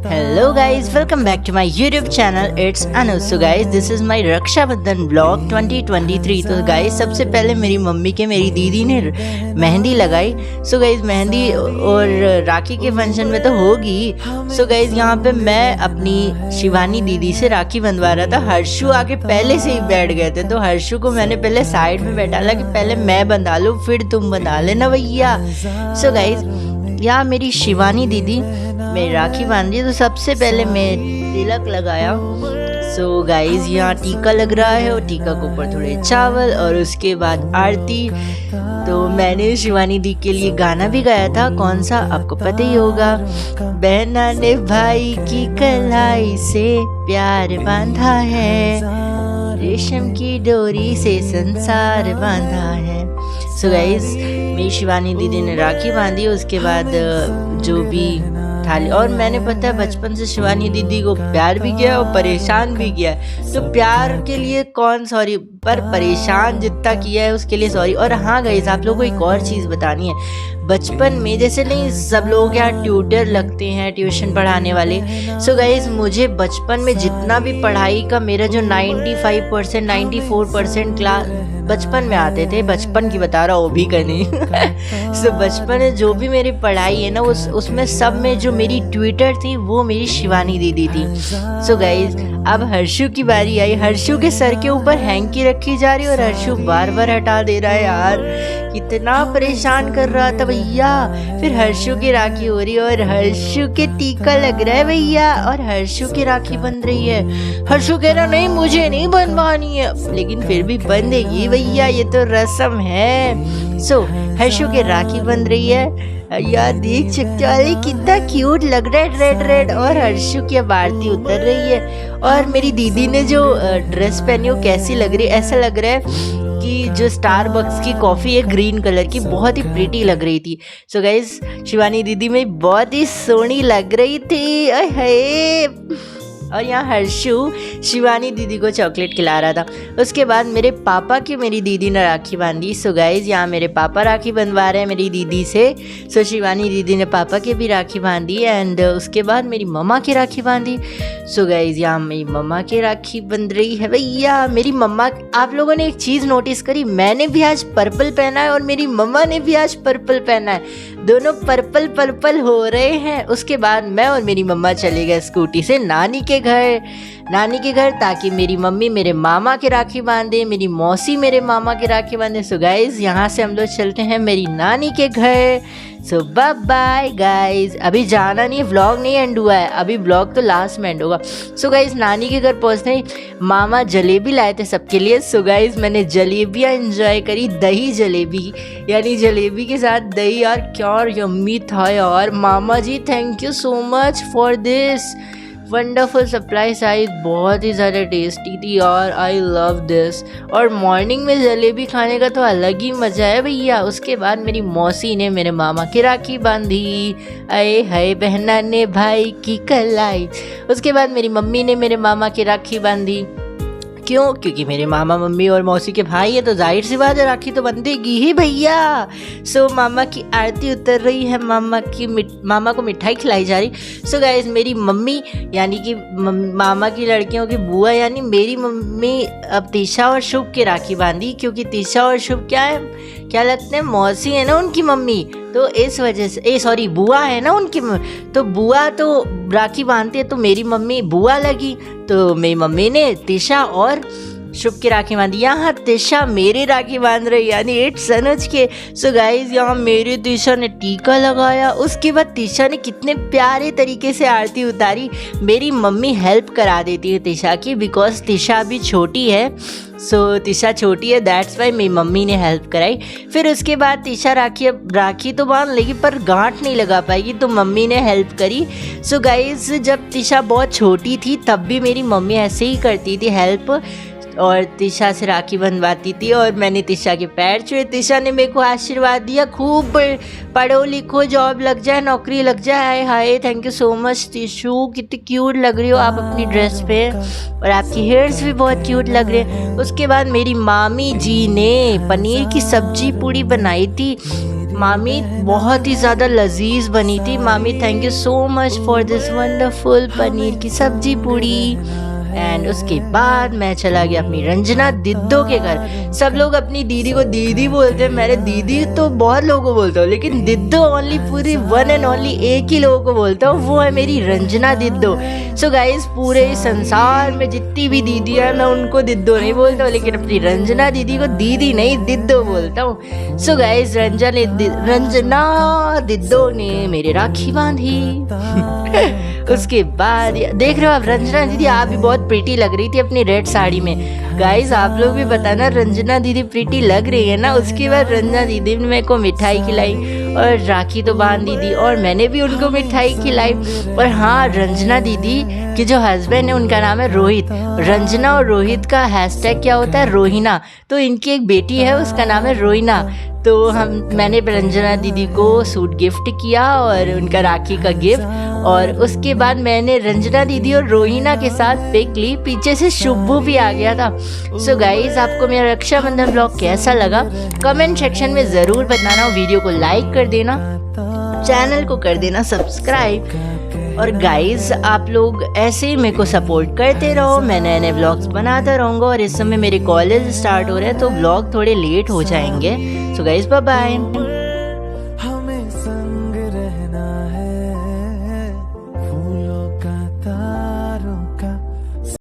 Hello guys, welcome back to my YouTube channel. It's Anu. So guys, this is my Rakshabandhan blog 2023। तो guys, सबसे पहले मेरी mummy के मेरी दीदी ने मेहंदी लगाई। सो गाइज, मेहंदी और राखी के फंक्शन में तो होगी। सो गाइज, यहाँ पे मैं अपनी शिवानी दीदी से राखी बंधवा रहा था। हर्षु आके पहले से ही बैठ गए थे, तो हर्षु को मैंने पहले साइड में बैठा ला कि पहले मैं बंधा लूँ फिर तुम बंधा लेना भैया। सो गाइज, यहाँ मेरी शिवानी दीदी मेरी राखी बांधी, तो सबसे पहले मैं तिलक लगाया। सो गाइज, यहाँ टीका लग रहा है और टीका के ऊपर थोड़े चावल और उसके बाद आरती। तो मैंने शिवानी दी के लिए गाना भी गाया था, कौन सा आपको पता ही होगा। बहना ने भाई की कलाई से प्यार बांधा है, रेशम की डोरी से संसार बांधा है। सो गाइज, मेरी शिवानी दीदी ने राखी बांधी। उसके बाद जो भी थाली, और मैंने पता है बचपन से शिवानी दीदी को प्यार भी किया और परेशान भी किया है। तो प्यार के लिए कौन सॉरी, पर परेशान जितना किया है उसके लिए सॉरी। और हाँ गाइस, आप लोगों को एक और चीज़ बतानी है। बचपन में जैसे नहीं सब लोग यहाँ ट्यूटर लगते हैं, ट्यूशन पढ़ाने वाले। सो गाइस, मुझे बचपन में जितना भी पढ़ाई का मेरा जो 95% 94% क्लास बचपन में आते थे, बचपन की बता रहा हूँ, वो भी करनी। सो बचपन में जो भी मेरी पढ़ाई है ना, उसमें सब में जो मेरी ट्यूटर थी वो मेरी शिवानी दीदी थी। सो गाइज, अब हर्षु की बारी आई। हर्षु के सर के ऊपर हैंकी रखी जा रही है और हर्षु बार बार हटा दे रहा है। यार कितना परेशान कर रहा था भैया। फिर हर्षु की राखी हो रही है और हर्षु के टीका लग रहा है भैया, और हर्षु की राखी बन रही है। हर्षु कह रहा नहीं मुझे नहीं बनवानी है, लेकिन फिर भी बंधेगी भैया, ये तो रस्म है। सो हर्षु की राखी बन रही है। यार देख सकते हो कितना क्यूट लग रहा है, रेड रेड। और हर्षु की अब आरती उतर रही है। और मेरी दीदी ने जो ड्रेस पहनी वो कैसी लग रही है, ऐसा लग रहा है कि जो स्टारबक्स की कॉफ़ी है ग्रीन कलर की, बहुत ही प्रीटी लग रही थी। सो गाइस, शिवानी दीदी में बहुत ही सोहनी लग रही थी। अरे और यहाँ हर्षु शिवानी दीदी को चॉकलेट खिला रहा था। उसके बाद मेरे पापा की मेरी दीदी ने राखी बांधी। सो गाइज, यहाँ मेरे पापा राखी बंधवा रहे हैं मेरी दीदी से। सो शिवानी दीदी ने पापा की भी राखी बांधी एंड उसके बाद मेरी मम्मा की राखी बांधी। सो गाइज, यहाँ मेरी मम्मा की राखी बंध रही है भैया। मेरी मम्मा, आप लोगों ने एक चीज़ नोटिस करी, मैंने भी आज पर्पल पहना है और मेरी मम्मा ने भी आज पर्पल पहना है। दोनों पर्पल पर्पल हो रहे हैं। उसके बाद मैं और मेरी मम्मा चले गए स्कूटी से नानी के घर, ताकि मेरी मम्मी मेरे मामा की राखी बांधे, मेरी मौसी मेरे मामा की राखी बांधे। सो गाइज, यहाँ से हम लोग चलते हैं मेरी नानी के घर। सो बाय बाय गाइज, अभी जाना नहीं, व्लॉग नहीं एंड हुआ है, अभी व्लॉग तो लास्ट में एंड होगा। सो गाइज, नानी के घर पहुँचते ही मामा जलेबी लाए थे सबके लिए। सो गाइज, मैंने जलेबियाँ एंजॉय करी, दही जलेबी, यानी जलेबी के साथ दही। यार क्या यम्मी था यार। मामा जी, thank you so much for this wonderful surprise. आई बहुत ही ज़्यादा टेस्टी थी और आई लव दिस। और मॉर्निंग में जलेबी खाने का तो अलग ही मज़ा है भैया। उसके बाद मेरी मौसी ने मेरे मामा की राखी बांधी। अये हाय, बहना ने भाई की कलाई। उसके बाद मेरी मम्मी ने मेरे मामा की राखी बांधी। क्यों? क्योंकि मेरे मामा मम्मी और मौसी के भाई है, तो जाहिर सी बात है राखी तो बंधेगी ही भैया। सो मामा की आरती उतर रही है, मामा को मिठाई खिलाई जा रही। सो गाइज, मेरी मम्मी यानी कि मामा की लड़कियों की बुआ यानी मेरी मम्मी अब तीशा और शुभ की राखी बांधी, क्योंकि तीशा और शुभ क्या लगते हैं, मौसी है ना उनकी मम्मी, तो इस वजह से बुआ है ना उनकी, तो बुआ तो राखी बांधती है, तो मेरी मम्मी बुआ लगी, तो मेरी मम्मी ने तिशा और शुभ की राखी बांधी। यहाँ तिशा मेरी राखी बांध रही, यानी इट्स अनुज के। सो गाइज, यहाँ मेरे तिशा ने टीका लगाया। उसके बाद तिशा ने कितने प्यारे तरीके से आरती उतारी। मेरी मम्मी हेल्प करा देती है तिशा की, बिकॉज तिशा अभी छोटी है। सो तिशा छोटी है, दैट्स वाई मेरी मम्मी ने हेल्प कराई। फिर उसके बाद तिशा राखी तो बांध लेगी पर गांठ नहीं लगा पाएगी, तो मम्मी ने हेल्प करी। सो गाइज, जब तिशा बहुत छोटी थी तब भी मेरी मम्मी ऐसे ही करती थी हेल्प, और तिशा से राखी बंधवाती थी। और मैंने तिशा के पैर छुए। तिशा ने मेरे को आशीर्वाद दिया, खूब पढ़ो लिखो, जॉब लग जाए, नौकरी लग जाए। हाय हाय, थैंक यू सो मच तिशू, कितनी क्यूट लग रही हो आप अपनी ड्रेस पे, और आपकी हेयर्स भी बहुत क्यूट लग रहे हैं। उसके बाद मेरी मामी जी ने पनीर की सब्जी पूड़ी बनाई थी। मामी बहुत ही ज़्यादा लजीज बनी थी। मामी thank you so much for this wonderful paneer की सब्जी पूड़ी। एंड उसके बाद मैं चला गया अपनी रंजना दिद्दो के घर। सब लोग अपनी दीदी को दीदी बोलते हैं, मेरे दीदी तो बहुत लोगों को बोलता हूँ, लेकिन दिद्दो ओनली पूरी वन एंड ओनली एक ही लोगों को बोलता हूँ, वो है मेरी रंजना दिद्दो। सो गाइस पूरे संसार में जितनी भी दीदी है मैं उनको दिद्दो नहीं बोलता हूँ, लेकिन अपनी रंजना दीदी को दीदी नहीं दिद्दो बोलता हूँ। सो गाइस रंजना दिद्दो ने मेरे राखी बांधी। उसके बाद देख रहे हो आप रंजना दीदी, आप भी बहुत प्रीटी लग रही थी अपनी रेड साड़ी में। गाइस आप लोग भी बताना रंजना दीदी प्रीटी लग रही है ना। उसके बाद रंजना दीदी ने मेरे को मिठाई खिलाई और राखी तो बांध दी थी, और मैंने भी उनको मिठाई खिलाई। और हाँ, रंजना दीदी के जो हस्बैंड है उनका नाम है रोहित। रंजना और रोहित का हैशटैग क्या होता है, रोहिना। तो इनकी एक बेटी है उसका नाम है रोहिना। तो मैंने रंजना दीदी को सूट गिफ्ट किया और उनका राखी का गिफ्ट, और उसके बाद मैंने रंजना दीदी और रोहिना के साथ पिक ली। पीछे से शुभू भी आ गया था। सो गाइज आपको मेरा रक्षाबंधन ब्लॉग कैसा लगा कमेंट सेक्शन में ज़रूर बताना। वीडियो को लाइक कर देना, चैनल को कर देना सब्सक्राइब। और गाइज आप लोग ऐसे ही मेरे को सपोर्ट करते रहो, मैं नए नए व्लॉग्स बनाता रहूँगा। और इस समय मेरे कॉलेज स्टार्ट हो रहे हैं तो व्लॉग थोड़े लेट हो जाएंगे। So guys bye bye.